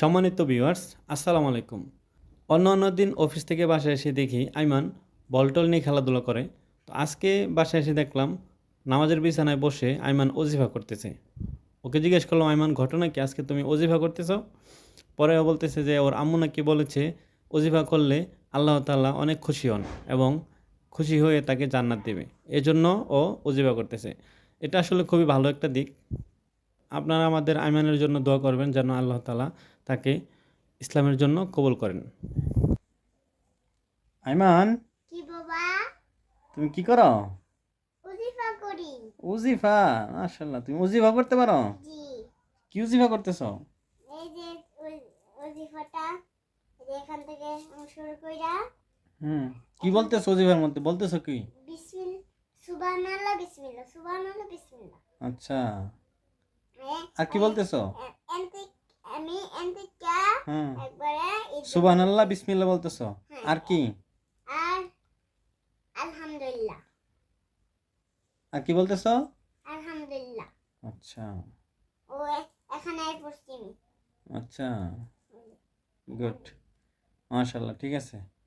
সম্মানিত ভিউয়ার্স, আসসালামু আলাইকুম। অন্য দিন অফিস থেকে বাসায় এসে দেখি আইমান বল-টল নিয়ে খেলাধুলা করে। তো আজকে বাসায় এসে দেখলাম নামাজের বিছানায় বসে আইমান ওজিফা করতেছে। ওকে জিজ্ঞেস করলাম, "আইমান, ঘটনা কি? আজকে তুমি ওজিফা করতেছো?" পরে ও বলতেছে যে ওর আম্মু নাকি বলেছে ওজিফা করলে আল্লাহ তাআলা অনেক খুশি হন এবং খুশি হয়ে তাকে জান্নাত দেবে। এজন্য ও ওজিফা করতেছে। এটা আসলে খুবই ভালো একটা দিক। আপনারা আমাদের আইমানের জন্য দোয়া করবেন যেন আল্লাহ তাআলা তাকে ইসলামের জন্য কবুল করেন। আইমান, কি বাবা? তুমি কি করো? ওজিফা করি। উজিফা? মাশাআল্লাহ, তুমি উজিফা করতে পারো? জি। কি উজিফা করতেছো? এই যে ওজিফাটা এখান থেকে শুরু কইরা হুম, কি বলতেছো উজিফার মধ্যে? বলতেছো কি? সুবহানাল্লাহ বিসমিল্লাহ সুবহানাল্লাহ বিসমিল্লাহ। আচ্ছা, আর কি বলতেছো? এনতে আমি এনতে হুম, একবারে সুবহানাল্লাহ বিসমিল্লাহ বলতেছো। হ্যাঁ, আর কি? আর আলহামদুলিল্লাহ। আর কি বলতেছো? আলহামদুলিল্লাহ। আচ্ছা, ও এখানে পড়ছি আমি। আচ্ছা, গুড, মাশাআল্লাহ, ঠিক আছে।